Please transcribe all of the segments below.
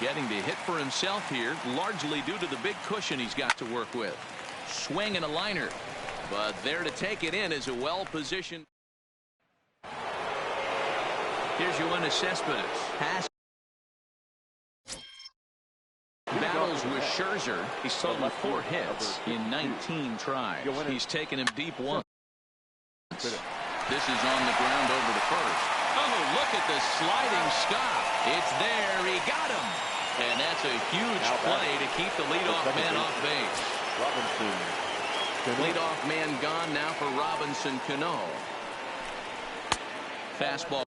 Getting the hit for himself here, largely due to the big cushion he's got to work with. Swing and a liner. But there to take it in is a well-positioned. Here's Yoenis Cespedes. Pass. Battles with Scherzer. He's totaled 4 hits in 19 tries. He's taken him deep once. This is on the ground over to first. Oh, look at the sliding stop. It's there. He got him. And that's a huge play to keep the leadoff man off base. Leadoff man gone now for Robinson Cano. Fastball.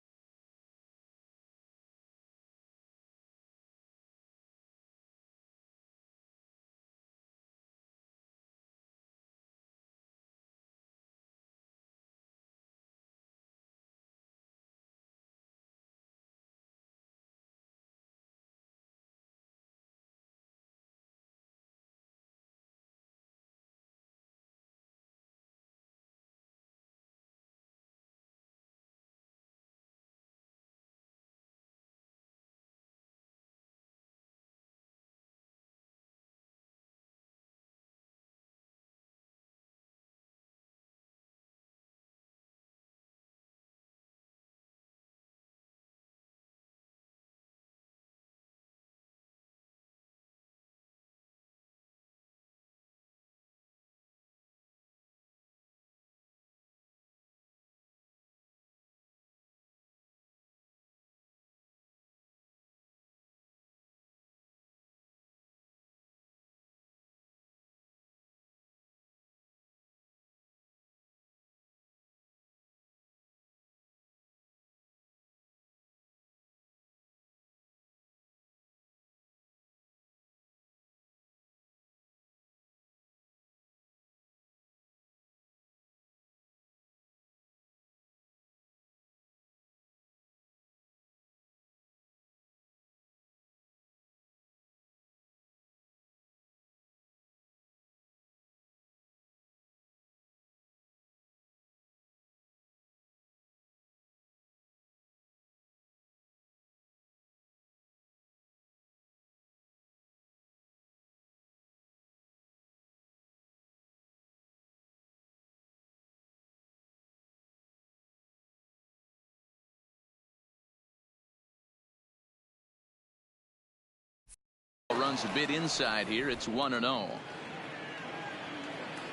Runs a bit inside here. It's 1-0.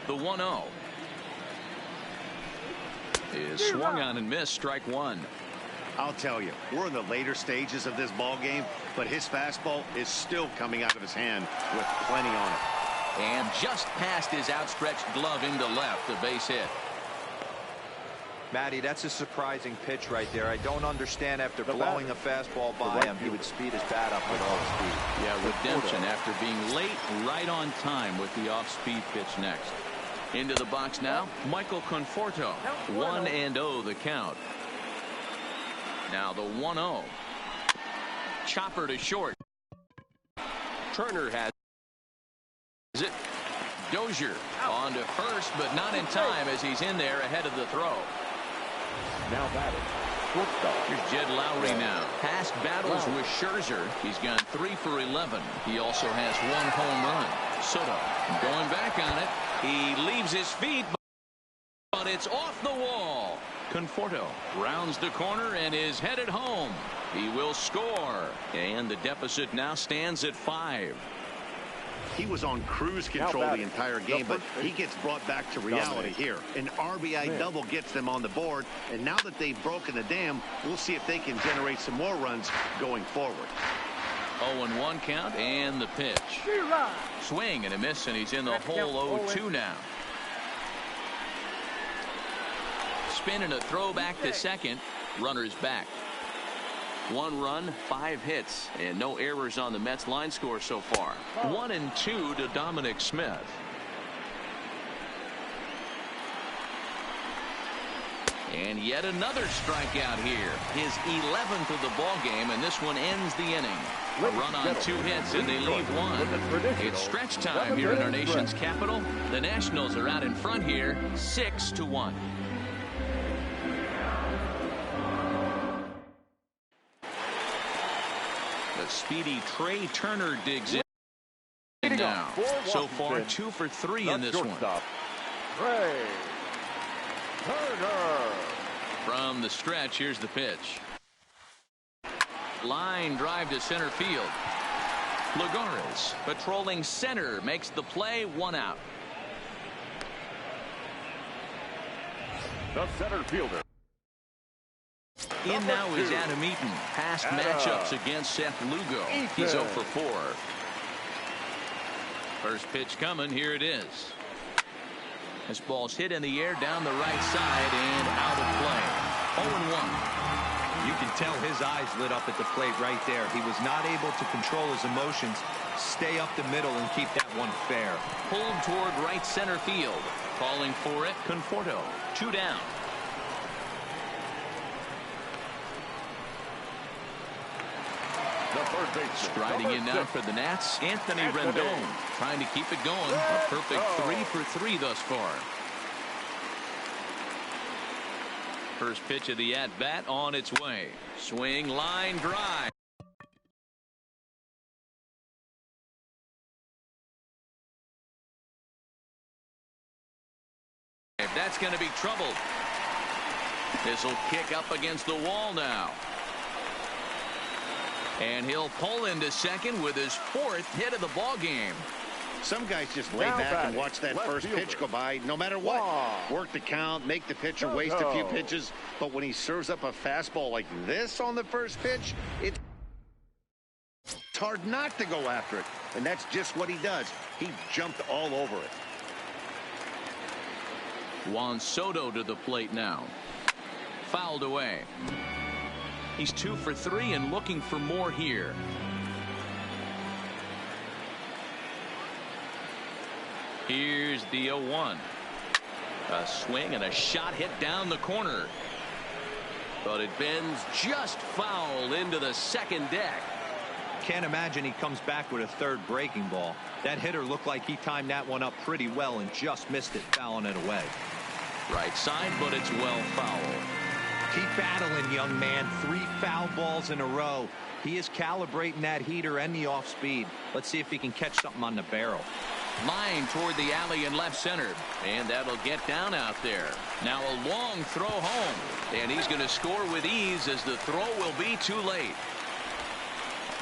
The 1-0 is swung on and missed. Strike one. I'll tell you, we're in the later stages of this ball game, but his fastball is still coming out of his hand with plenty on it. And just past his outstretched glove into left, a base hit. Matty, that's a surprising pitch right there. I don't understand after blowing a fastball by him, he would speed his bat up with all speed. Yeah, redemption after being late, right on time with the off-speed pitch next. Into the box now, Michael Conforto. 1-0 the count. Now the 1-0. Chopper to short. Turner has it. Dozier on to first, but not in time as he's in there ahead of the throw. Now batting. Shortstop. Here's Jed Lowry now. Past battles with Scherzer. He's gone 3 for 11. He also has 1 home run. Soto going back on it. He leaves his feet, but it's off the wall. Conforto rounds the corner and is headed home. He will score. And the deficit now stands at 5. He was on cruise control the entire game, but he gets brought back to reality here. An RBI double gets them on the board, and now that they've broken the dam, we'll see if they can generate some more runs going forward. 0-1 count, and the pitch. Swing and a miss, and he's in the hole 0-2 now. Spin and a throw back to second. Runners back. 1 run, 5 hits, and no errors on the Mets line score so far. 1-2 to Dominic Smith. And yet another strikeout here. His 11th of the ball game, and this one ends the inning. A run on 2 hits, and they leave 1. It's stretch time here in our nation's capital. The Nationals are out in front here, 6-1. speedy Trey Turner digs in now. So far, 2 for 3 in this one. Trey Turner. From the stretch, here's the pitch. Line drive to center field. Lagares patrolling center makes the play, 1 out. The center fielder. In now is Adam Eaton. Past matchups against Seth Lugo. He's 0 for 4. First pitch coming. Here it is. This ball's hit in the air down the right side and out of play. 0-1. You can tell his eyes lit up at the plate right there. He was not able to control his emotions, stay up the middle, and keep that one fair. Pulled toward right center field. Calling for it, Conforto. 2 down. Striding in now for the Nats, Anthony Rendon, trying to keep it going. A perfect 3 for 3 thus far. First pitch of the at-bat on its way. Swing, line drive. That's going to be trouble. This will kick up against the wall now. And he'll pull into second with his 4th hit of the ball game. Some guys just lay back and watch that first pitch go by no matter what. Work the count, make the pitcher waste a few pitches. But when he serves up a fastball like this on the first pitch, it's hard not to go after it. And that's just what he does. He jumped all over it. Juan Soto to the plate now. Fouled away. He's 2 for 3 and looking for more here. Here's the 0-1. A swing and a shot hit down the corner. But it bends just foul into the second deck. Can't imagine he comes back with a 3rd breaking ball. That hitter looked like he timed that one up pretty well and just missed it, fouling it away. Right side, but it's well foul. Keep battling, young man. 3 foul balls in a row. He is calibrating that heater and the off speed. Let's see if he can catch something on the barrel. Line toward the alley in left center. And that'll get down out there. Now a long throw home. And he's going to score with ease as the throw will be too late.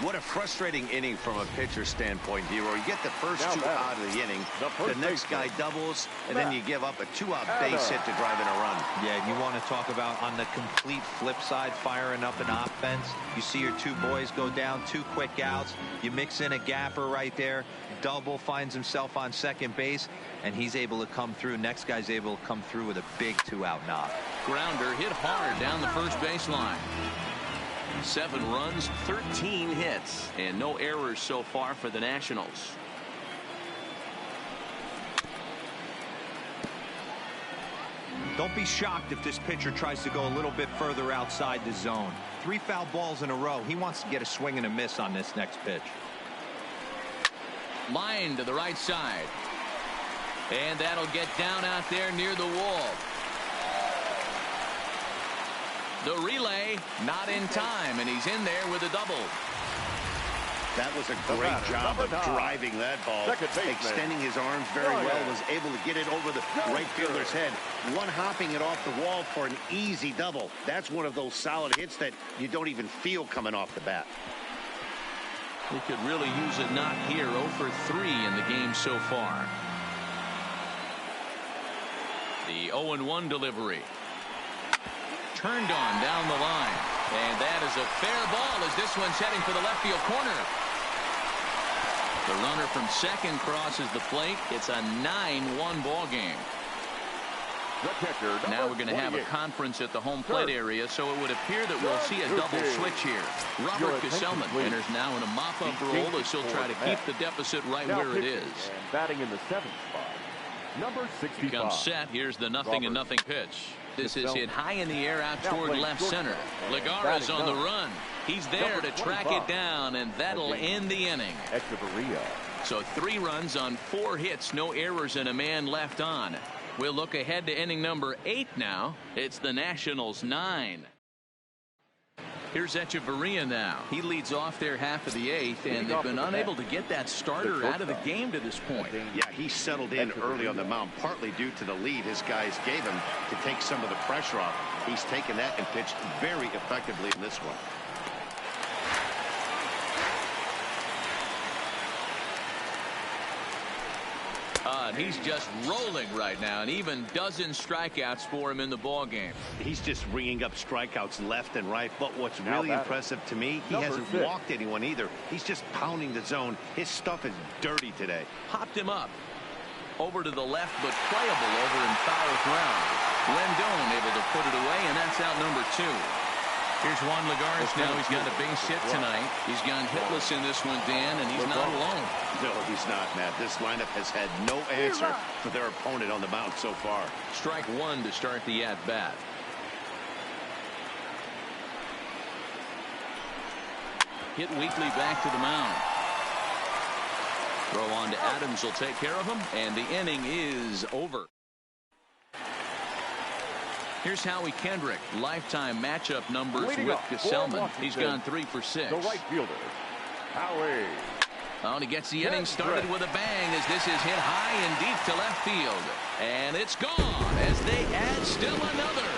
What a frustrating inning from a pitcher standpoint, Hero. You get the first 2 out of the inning. The next guy doubles, and then you give up a 2-out base hit to drive in a run. Yeah, you want to talk about on the complete flip side, firing up an offense. You see your 2 boys go down, 2 quick outs. You mix in a gapper right there. Double, finds himself on second base, and he's able to come through. Next guy's able to come through with a big 2-out knock. Grounder hit hard down the first baseline. 7 runs, 13 hits, and no errors so far for the Nationals. Don't be shocked if this pitcher tries to go a little bit further outside the zone. 3 foul balls in a row. He wants to get a swing and a miss on this next pitch. Line to the right side. And that'll get down out there near the wall. The relay not in time, and he's in there with a double. That was a great job of driving that ball. Extending his arms very well, was able to get it over the right fielder's head. One hopping it off the wall for an easy double. That's one of those solid hits that you don't even feel coming off the bat. He could really use a knock here. 0 for 3 in the game so far. The 0-1 delivery. Turned on down the line. And that is a fair ball as this one's heading for the left field corner. The runner from second crosses the plate. It's a 9-1 ball game. Now we're going to have a conference at the home plate area, so it would appear that we'll see a double switch here. Robert Gesellman enters now in a mop-up role as he'll try to keep the deficit right where it is. Batting in the 7th spot, number 65. He comes set. Here's the 0-0 pitch. This is hit high in the air out toward left center. Lagares on the run. He's there to track it down, and that'll end the inning. So 3 runs on 4 hits, no errors, and a man left on. We'll look ahead to inning number 8 now. It's the Nationals 9. Here's Echeverria now. He leads off their half of the eighth, and they've been unable to get that starter out of the game to this point. Yeah, he settled in early on the mound, partly due to the lead his guys gave him to take some of the pressure off. He's taken that and pitched very effectively in this one. And he's just rolling right now, and even dozen strikeouts for him in the ball game. He's just ringing up strikeouts left and right. But what's really impressive to me, he hasn't walked anyone either. He's just pounding the zone. His stuff is dirty today. Popped him up over to the left, but playable over in foul ground. Rendon able to put it away, and that's out number 2. Here's Juan Lagares now. He's got a base hit tonight. He's gone hitless in this one, Dan, and he's not alone. No, he's not, Matt. This lineup has had no answer for their opponent on the mound so far. Strike 1 to start the at-bat. Hit weakly back to the mound. Throw on to Adams will take care of him, and the inning is over. Here's Howie Kendrick. Lifetime matchup numbers with Gesellman. He's gone 3 for 6. The right fielder, Howie. Oh, and he gets the inning started with a bang as this is hit high and deep to left field. And it's gone as they add still another.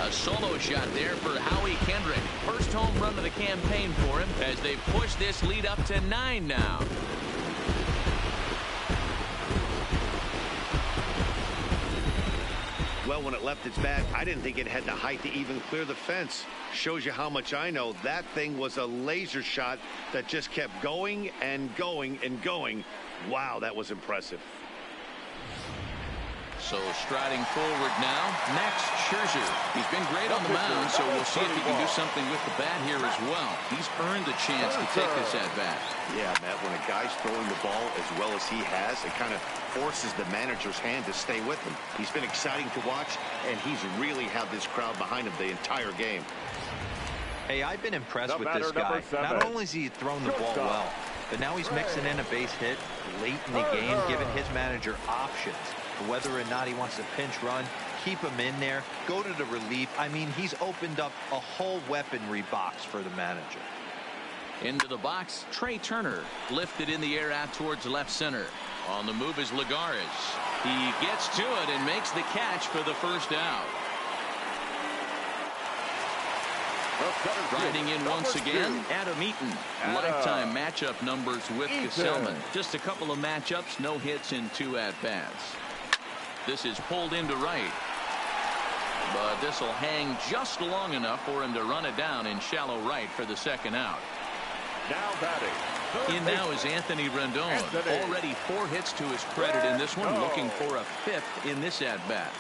A solo shot there for Howie Kendrick. First home run of the campaign for him as they push this lead up to 9 now. Well, when it left its bat, I didn't think it had the height to even clear the fence. Shows you how much I know. That thing was a laser shot that just kept going and going and going. Wow, that was impressive. So striding forward now, Max Scherzer. He's been great on the mound, so we'll see if he can do something with the bat here as well. He's earned the chance to take this at bat. Yeah, Matt, when a guy's throwing the ball as well as he has, it kind of forces the manager's hand to stay with him. He's been exciting to watch, and he's really had this crowd behind him the entire game. Hey, I've been impressed with this guy. Not only has he thrown the ball well, but now he's mixing in a base hit late in the game, giving his manager options. Whether or not he wants to pinch run, keep him in there, go to the relief. I mean, he's opened up a whole weaponry box for the manager. Into the box, Trey Turner lifted in the air out towards left center. On the move is Lagares. He gets to it and makes the catch for the first out. Riding in once again, Adam Eaton. Lifetime matchup numbers with Gesellman. Just a couple of matchups, no hits in 2 at-bats. This is pulled into right. But this will hang just long enough for him to run it down in shallow right for the second out. Now batting. In now is Anthony Rendon. Already 4 hits to his credit in this one, looking for a 5th in this at-bat.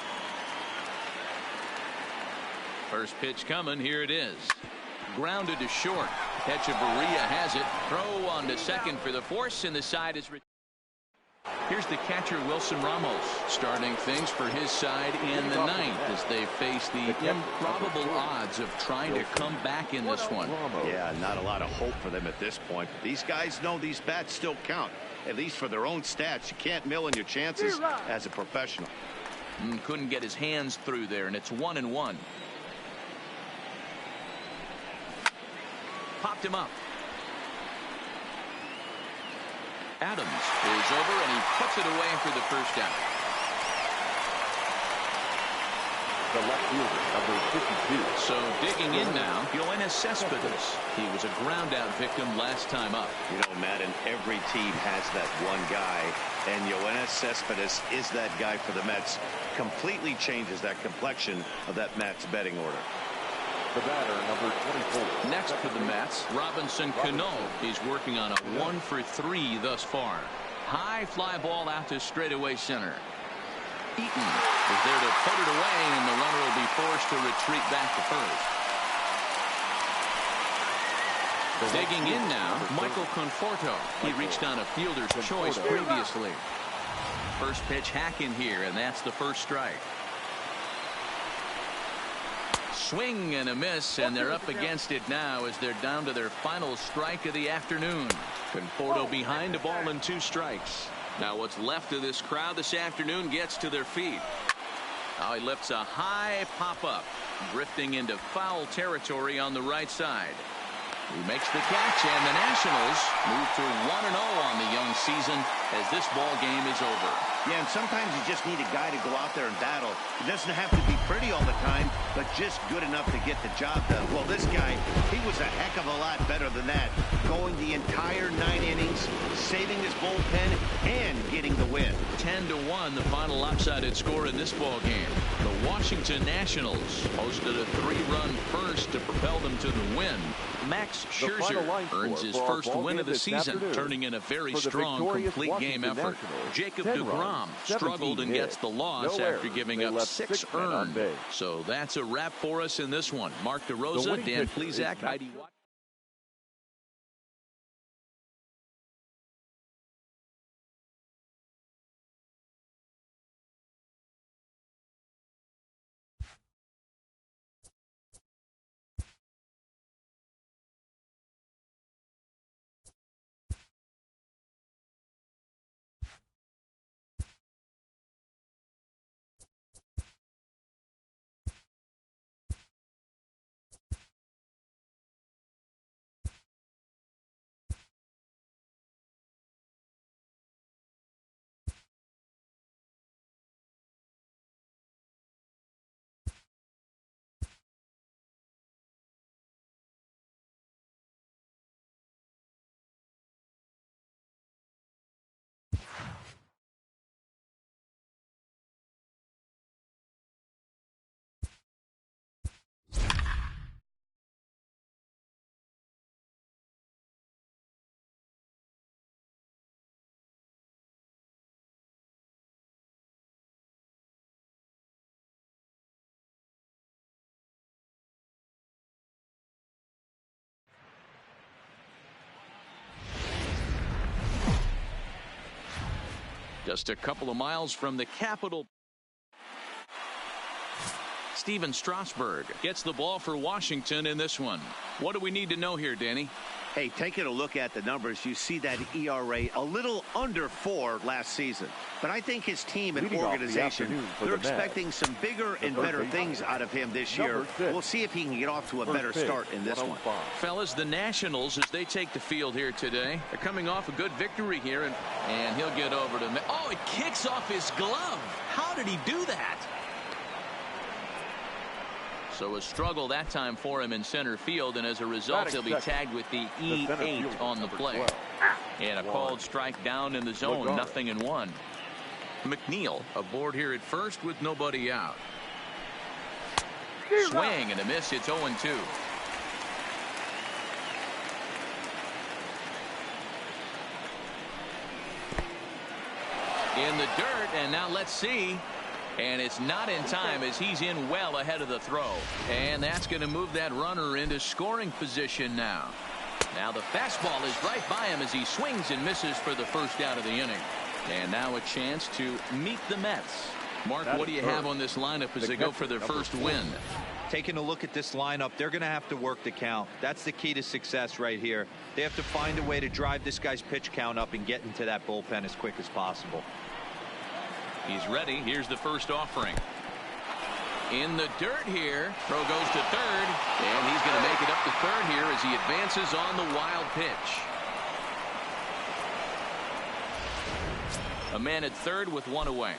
First pitch coming. Here it is. Grounded to short. Echeverria has it. Throw on to second for the force, and the side is. Here's the catcher, Wilson Ramos, starting things for his side in the 9th as they face the improbable odds of trying to come back in this one. Yeah, not a lot of hope for them at this point. These guys know these bats still count, at least for their own stats. You can't mill in your chances as a professional. Couldn't get his hands through there, and it's 1-1. Popped him up. Adams is over, and he puts it away for the first out. The left fielder, number 52. So digging in now, Yoenis Cespedes. He was a ground-out victim last time up. You know, Matt, and every team has that one guy, and Yoenis Cespedes is that guy for the Mets. Completely changes that complexion of that Mets betting order. The batter, number 24. Next for the Mets, Robinson Cano. He's working on a 1 for 3 thus far. High fly ball out to straightaway center. Eaton is there to put it away, and the runner will be forced to retreat back to first. Digging in now, Michael Conforto. He reached on a fielder's choice previously. First pitch hack in here, and that's the first strike. Swing and a miss, and they're up against it now as they're down to their final strike of the afternoon. Conforto behind, a ball and 2 strikes. Now what's left of this crowd this afternoon gets to their feet. He lifts a high pop-up, drifting into foul territory on the right side. He makes the catch, and the Nationals move to 1-0 on the young season as this ball game is over. Yeah, and sometimes you just need a guy to go out there and battle. It doesn't have to be pretty all the time, but just good enough to get the job done. Well, this guy, he was a heck of a lot better than that. Going the entire 9 innings, saving his bullpen, and getting the win. 10-1, the final lopsided score in this ball game. The Washington Nationals posted a 3-run first to propel them to the win. Max Scherzer earns his first win of the season, turning in a very strong complete game effort. Jacob deGrom struggled and gets the loss after giving up 6 earned. So that's a wrap for us in this one. Mark DeRosa, Dan Plesac, Heidi Watt. Just a couple of miles from the capital. Steven Strasburg gets the ball for Washington in this one. What do we need to know here, Danny? Hey, taking a look at the numbers, you see that ERA a little under 4 last season. But I think his team and organization, they're expecting some bigger and better things out of him this year. We'll see if he can get off to a better start in this one. Fellas, the Nationals, as they take the field here today, they're coming off a good victory here, and he'll get over to... Oh, it kicks off his glove. How did he do that? So a struggle that time for him in center field, and as a result, he'll be tagged with the E8 on the play. And a called strike down in the zone, 0-1. McNeil aboard here at first with nobody out. Swing and a miss. It's 0-2. In the dirt, and now let's see. And it's not in time as he's in well ahead of the throw. And that's going to move that runner into scoring position now. Now the fastball is right by him as he swings and misses for the first out of the inning. And now a chance to meet the Mets. Mark, what do you have on this lineup as they go for their first win? Taking a look at this lineup, they're going to have to work the count. That's the key to success right here. They have to find a way to drive this guy's pitch count up and get into that bullpen as quick as possible. He's ready. Here's the first offering. In the dirt here. Throw goes to third. And he's going to make it up to third here as he advances on the wild pitch. A man at third with one away.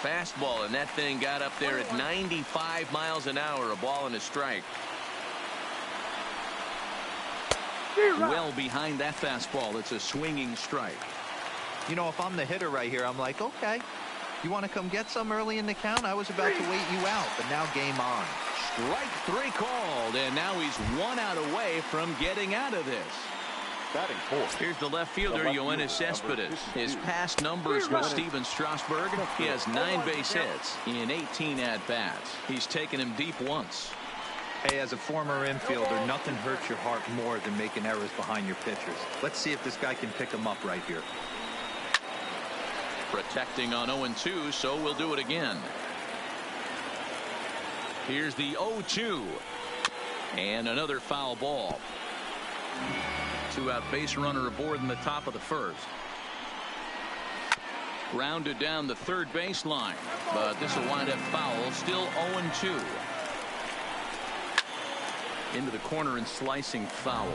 Fastball, and that thing got up there at 95 miles an hour. A ball and a strike. Well behind that fastball. It's a swinging strike. You know, if I'm the hitter right here, I'm like, okay, you want to come get some early in the count? I was about to wait you out, but now game on. Strike 3 called, and now he's 1 out away from getting out of this. Batting fourth. Here's the left fielder, Yoenis Cespedes. His past numbers with Steven Strasburg, he has 9 base hits in 18 at-bats. He's taken him deep once. Hey, as a former infielder, nothing hurts your heart more than making errors behind your pitchers. Let's see if this guy can pick them up right here. Protecting on 0-2, so we'll do it again. Here's the 0-2. And another foul ball. 2-out base runner aboard in the top of the first. Grounded down the third baseline, but this will wind up foul. Still 0-2. Into the corner and slicing foul.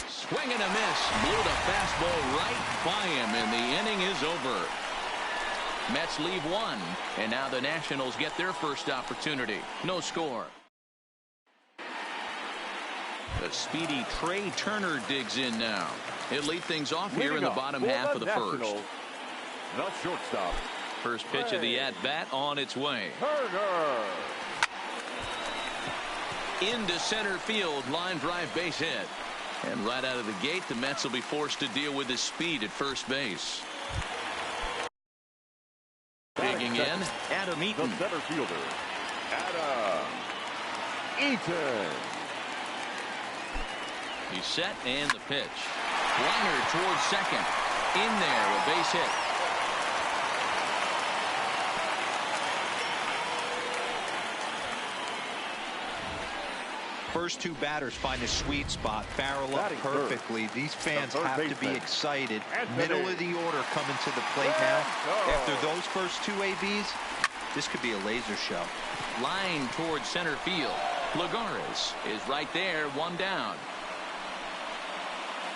Swing and a miss. Blew the fastball right by him, and the inning is over. Mets leave one, and now the Nationals get their first opportunity. No score. The speedy Trey Turner digs in now. He'll lead things off here in the bottom half of the first. The shortstop. First pitch of the at-bat on its way. Turner. Into center field, line drive base hit. And right out of the gate, the Mets will be forced to deal with his speed at first base. Digging in, Adam Eaton. The center fielder, Adam Eaton. He's set and the pitch. Liner towards second. In there, a base hit. First two batters find a sweet spot, barrel up perfectly. These fans have to be excited. Middle of the order coming to the plate now. After those first two ABs, this could be a laser show. Line towards center field. Lagares is right there, one down.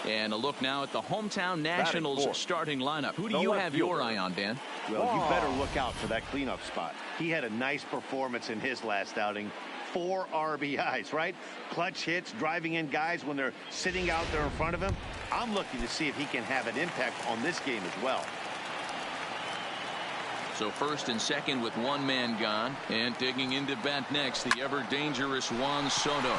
And a look now at the hometown Nationals starting lineup. Who do you have your eye on, Dan? Well, you better look out for that cleanup spot. He had a nice performance in his last outing. 4 RBIs, right? Clutch hits, driving in guys when they're sitting out there in front of him. I'm looking to see if he can have an impact on this game as well. So first and second with one man gone. And digging into bat next, the ever-dangerous Juan Soto.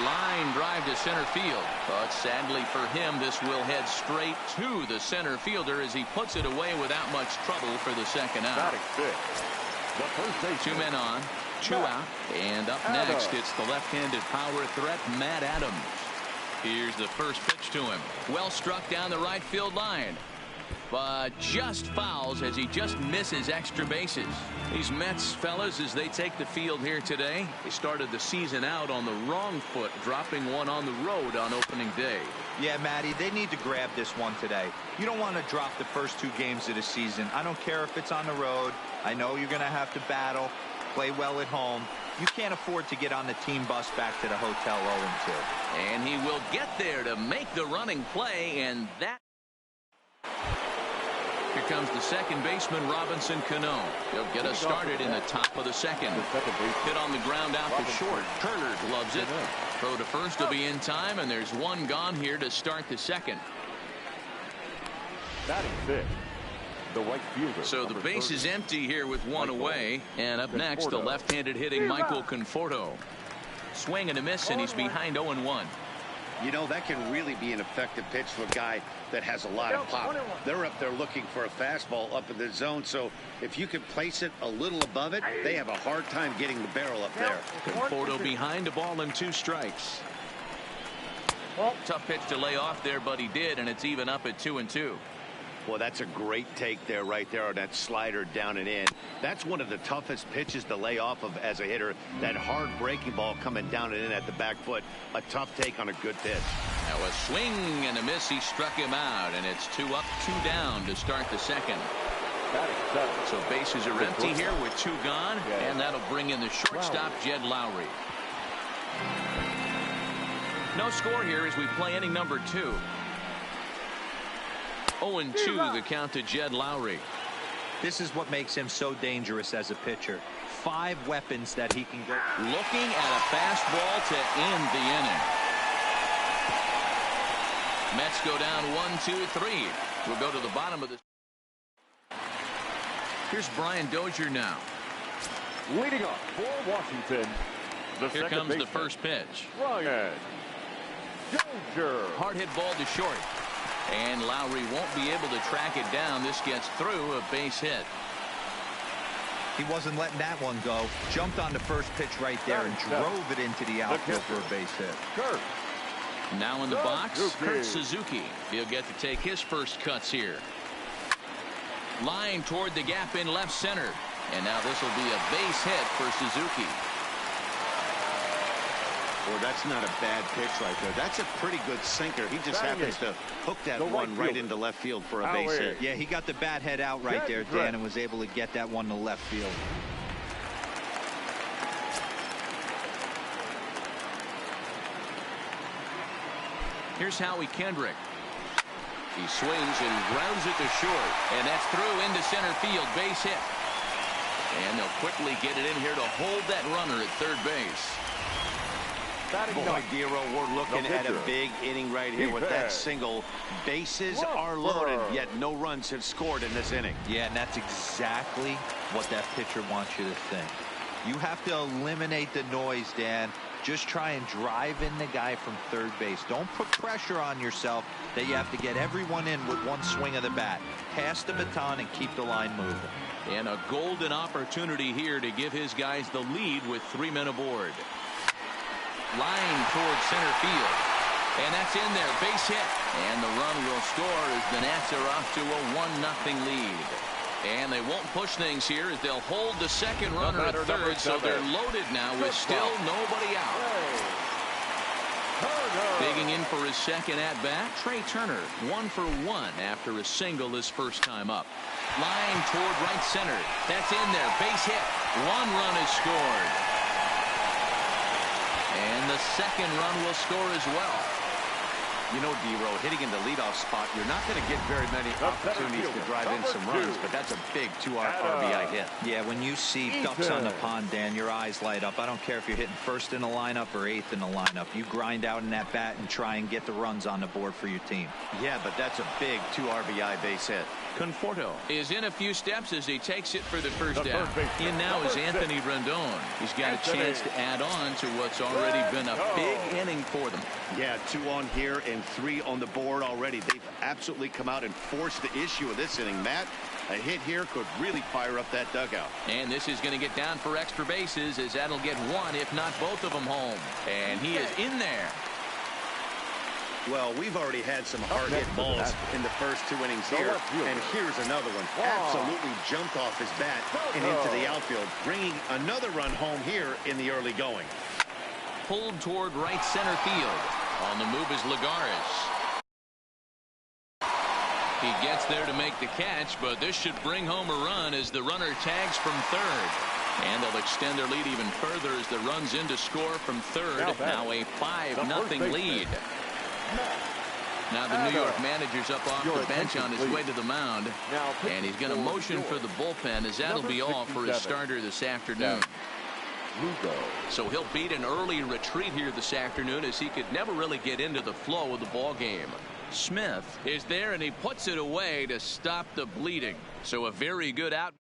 Line drive to center field. But sadly for him, this will head straight to the center fielder as he puts it away without much trouble for the second out. Two men on, two out, and up next it's the left-handed power threat, Matt Adams. Here's the first pitch to him. Well struck down the right field line, but just fouls as he just misses extra bases. These Mets fellas, as they take the field here today, they started the season out on the wrong foot, dropping one on the road on opening day. Yeah, Matty, they need to grab this one today. You don't want to drop the first two games of the season. I don't care if it's on the road. I know you're going to have to battle, play well at home. You can't afford to get on the team bus back to the hotel 0-2. And he will get there to make the running play, and that... Here comes the second baseman, Robinson Cano. He'll get us started in the top of the second. Hit on the ground out to short. Turner gloves it. Throw to first will be in time, and there's one gone here to start the second. Batting fifth, the right fielder. So the base is empty here with one away. And up next, the left-handed hitting Michael Conforto. Swing and a miss, and he's behind 0-1. You know, that can really be an effective pitch for a guy that has a lot of pop. They're up there looking for a fastball up in the zone, so if you can place it a little above it, they have a hard time getting the barrel up there. Conforto behind, a ball and 2 strikes. Tough pitch to lay off there, but he did, and it's even up at 2-2. Well, that's a great take there, right there, on that slider down and in. That's one of the toughest pitches to lay off of as a hitter. That hard breaking ball coming down and in at the back foot. A tough take on a good pitch. Now a swing and a miss. He struck him out, and it's 2 up, 2 down to start the second. So bases are empty here with 2 gone, and that'll bring in the shortstop, Jed Lowry. No score here as we play inning number 2. 0-2 the count to Jed Lowry. This is what makes him so dangerous as a pitcher. 5 weapons that he can go. Looking at a fastball to end the inning. Mets go down 1-2-3. We'll go to the bottom of the... Here's Brian Dozier now. Leading off for Washington, Here comes the first pitch. Brian Dozier. Hard hit ball to short. And Lowry won't be able to track it down. This gets through, a base hit. He wasn't letting that one go. Jumped on the first pitch right there and drove it into the outfield for a base hit. Now in the box, Kurt Suzuki. He'll get to take his first cuts here. Line toward the gap in left center. And now this will be a base hit for Suzuki. Well, that's not a bad pitch right there. That's a pretty good sinker. He just happens to hook that one right into left field for a base hit. Yeah, he got the bat head out right there, Dan, and was able to get that one to left field. Here's Howie Kendrick. He swings and grounds it to short, and that's through into center field, base hit. And they'll quickly get it in here to hold that runner at third base. Boy, Dero, we're looking at a big inning right here with that single. Bases are loaded, yet no runs have scored in this inning. Yeah, and that's exactly what that pitcher wants you to think. You have to eliminate the noise, Dan. Just try and drive in the guy from third base. Don't put pressure on yourself that you have to get everyone in with one swing of the bat. Pass the baton and keep the line moving. And a golden opportunity here to give his guys the lead with 3 men aboard. Line towards center field. And that's in there. Base hit. And the run will score as the Nats are off to a 1-0 lead. And they won't push things here as they'll hold the second runner at third, so they're loaded now with still nobody out. Digging in for his second at-bat, Trey Turner, 1 for 1 after a single his first time up. Line toward right center. That's in there. Base hit. 1 run is scored. And the second run will score as well. You know, Dero, hitting in the leadoff spot, you're not going to get very many opportunities to drive in some runs, but that's a big 2 RBI hit. Yeah, when you see ducks on the pond, Dan, your eyes light up. I don't care if you're hitting first in the lineup or 8th in the lineup. You grind out in that bat and try and get the runs on the board for your team. Yeah, but that's a big 2 RBI base hit. Conforto is in a few steps as he takes it for the first down. In now is Anthony Rendon. He's got a chance to add on to what's already been a big inning for them. Yeah, 2 on here and 3 on the board already. They've absolutely come out and forced the issue of this inning. Matt, a hit here could really fire up that dugout. And this is going to get down for extra bases as that'll get 1, if not both of them home. And he is in there. Well, we've already had some hard-hit balls in the first 2 innings here, and here's another one. Absolutely jumped off his bat and into the outfield, bringing another run home here in the early going. Pulled toward right center field. On the move is Lagares. He gets there to make the catch, but this should bring home a run as the runner tags from third. And they'll extend their lead even further as the runs in to score from third. Now a 5-0 lead. Now the New York manager's up off the bench on his way to the mound, and he's going to motion for the bullpen as that'll be all for his starter this afternoon. So he'll beat an early retreat here this afternoon as he could never really get into the flow of the ball game. Smith is there and he puts it away to stop the bleeding. So a very good out.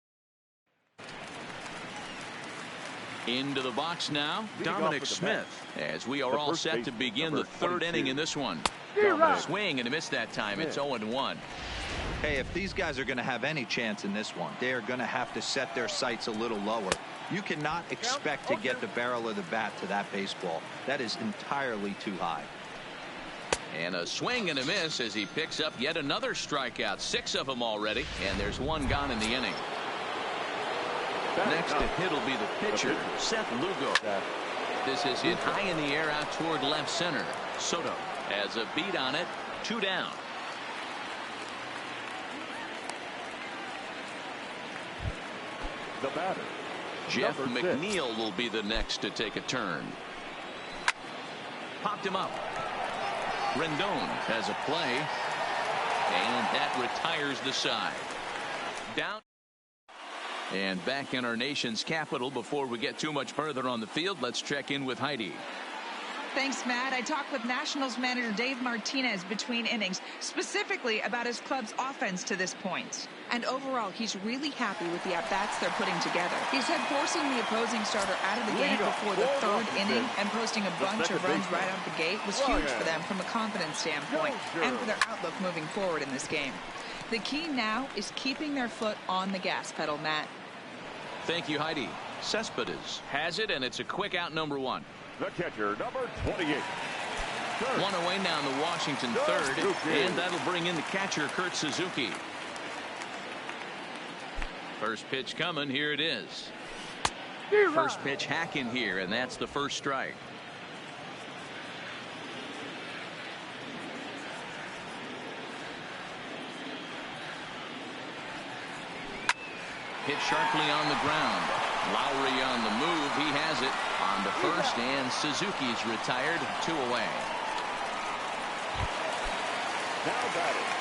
Into the box now, Dominic Smith, as we are all set to begin the 3rd inning in this one. Swing and a miss that time. It's 0-1. Hey, if these guys are going to have any chance in this one, they are going to have to set their sights a little lower. You cannot expect to get the barrel of the bat to that baseball. That is entirely too high. And a swing and a miss as he picks up yet another strikeout. 6 of them already, and there's 1 gone in the inning. Next to hit will be the pitcher, Seth Lugo. This is hit high in the air out toward left center. Soto has a beat on it. 2 down. The batter, Jeff McNeil will be the next to take a turn. Popped him up. Rendon has a play. And that retires the side. Down. And back in our nation's capital, before we get too much further on the field, let's check in with Heidi. Thanks, Matt. I talked with Nationals manager Dave Martinez between innings, specifically about his club's offense to this point. And overall, he's really happy with the at-bats they're putting together. He said forcing the opposing starter out of the game before the 3rd inning and posting a bunch of runs right out the gate was huge for them from a confidence standpoint and for their outlook moving forward in this game. The key now is keeping their foot on the gas pedal, Matt. Thank you, Heidi. Cespedes has it, and it's a quick out, number 1. the catcher, number 28. One away now in the Washington 3rd, and that'll bring in the catcher, Kurt Suzuki. First pitch coming. Here it is. First pitch hacking here, and that's the first strike. hit sharply on the ground. Lowry on the move. He has it on the first, and Suzuki's retired. 2 away.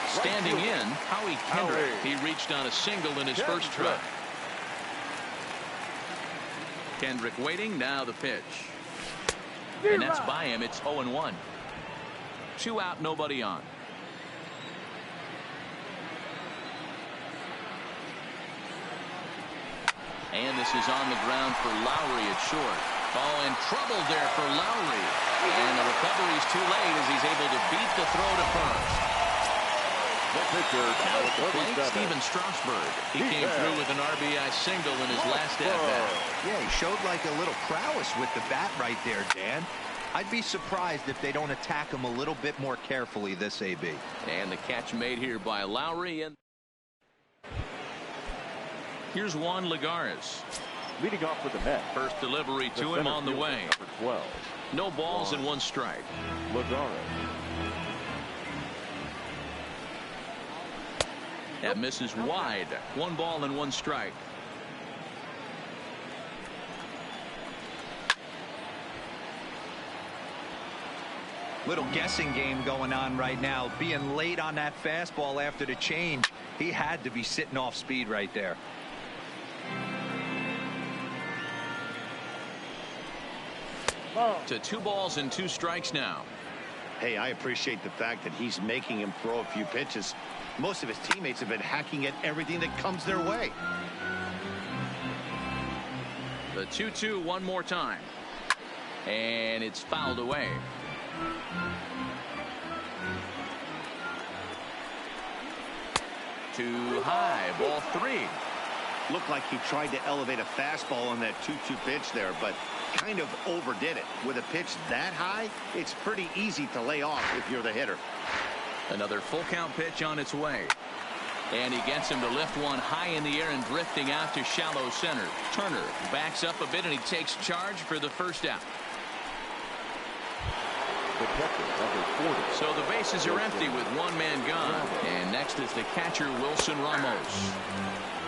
Standing in, Howie Kendrick. He reached on a single in his first try. Kendrick waiting. Now the pitch. And that's by him. It's 0-1. 2 out, nobody on. And this is on the ground for Lowry at short. Oh, and trouble there for Lowry. And the recovery's too late as he's able to beat the throw to first. Now at the plate, Steven Strasburg. He came through with an RBI single in his last at-bat. Yeah, he showed like a little prowess with the bat right there, Dan. I'd be surprised if they don't attack him a little bit more carefully this AB. And the catch made here by Lowry. And here's Juan Lagares. Leading off with the Mets. First delivery to him on the way. Number 12. No balls and 1 strike. Lagares. That misses wide. 1 ball and 1 strike. Little guessing game going on right now. Being late on that fastball after the change. He had to be sitting off speed right there. To 2 balls and 2 strikes now. Hey, I appreciate the fact that he's making him throw a few pitches. Most of his teammates have been hacking at everything that comes their way. The 2-2 one more time. And it's fouled away. Too high. Ball 3. Looked like he tried to elevate a fastball on that 2-2 pitch there, but kind of overdid it. With a pitch that high, it's pretty easy to lay off if you're the hitter. Another full count pitch on its way. And he gets him to lift one high in the air and drifting out to shallow center. Turner backs up a bit and he takes charge for the first out. So the bases are empty with 1 man gone. And next is the catcher, Wilson Ramos.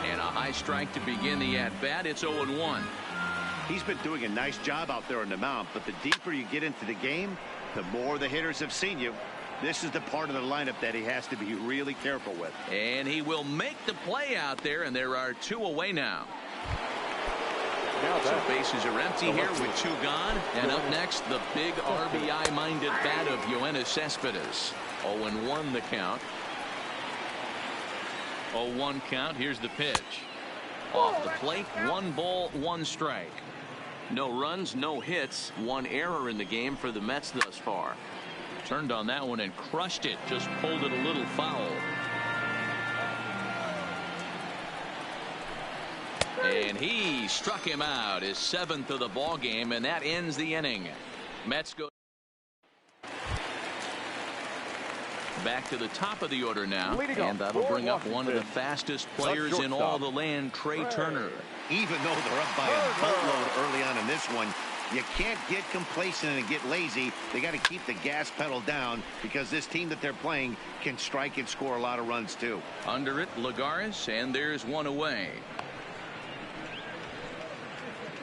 And a high strike to begin the at-bat. It's 0-1. He's been doing a nice job out there on the mound, but the deeper you get into the game, the more the hitters have seen you. This is the part of the lineup that he has to be really careful with. And he will make the play out there, and there are 2 away now. So bases are empty here with 2 gone. And up next, the big RBI-minded bat of Yoenis Cespedes. 0-1 the count. 0-1 count. Here's the pitch. Off the plate, 1 ball, 1 strike. No runs, no hits. 1 error in the game for the Mets thus far. Turned on that one and crushed it. Just pulled it a little foul. And he struck him out, his 7th of the ball game, and that ends the inning. Mets go back to the top of the order now, and that'll bring up one of the fastest players in all the land, Trey Turner. Even though they're up by a boatload early on in this one, you can't get complacent and get lazy. They got to keep the gas pedal down because this team that they're playing can strike and score a lot of runs too. Under it, Lagares, and there's 1 away.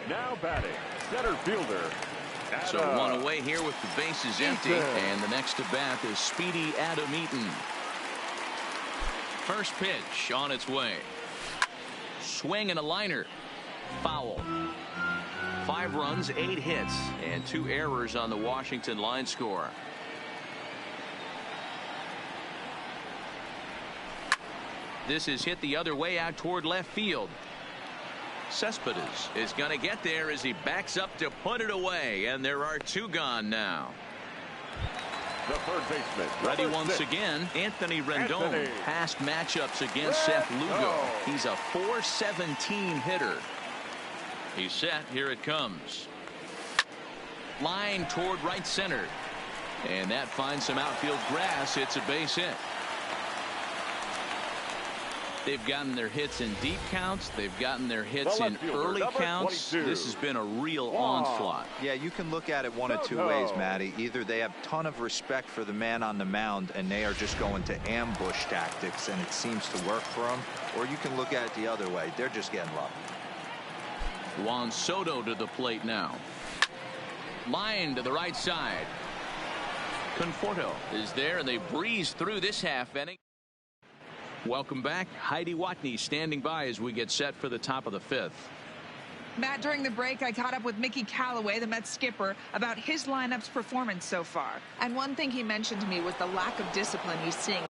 Now batting, center fielder. So 1 away here with the bases empty, and the next to bat is speedy Adam Eaton. First pitch on its way. Swing and a liner. Foul. 5 runs, 8 hits, and 2 errors on the Washington line score. This is hit the other way out toward left field. Cespedes is going to get there as he backs up to put it away, and there are 2 gone now. The third baseman. Ready once again, Anthony Rendon. Past matchups against Seth Lugo. He's a .417 hitter. He's set. Here it comes. Line toward right center. And that finds some outfield grass. It's a base hit. They've gotten their hits in deep counts. They've gotten their hits in early counts. 22. This has been a real onslaught. Yeah, you can look at it one of two ways, Matty. Either they have a ton of respect for the man on the mound and they are just going to ambush tactics and it seems to work for them, or you can look at it the other way. They're just getting lucky. Juan Soto to the plate now. Line to the right side. Conforto is there, and they breeze through this half inning. Welcome back. Heidi Watney standing by as we get set for the top of the fifth. Matt, during the break, I caught up with Mickey Callaway, the Mets skipper, about his lineup's performance so far. And one thing he mentioned to me was the lack of discipline he's seeing.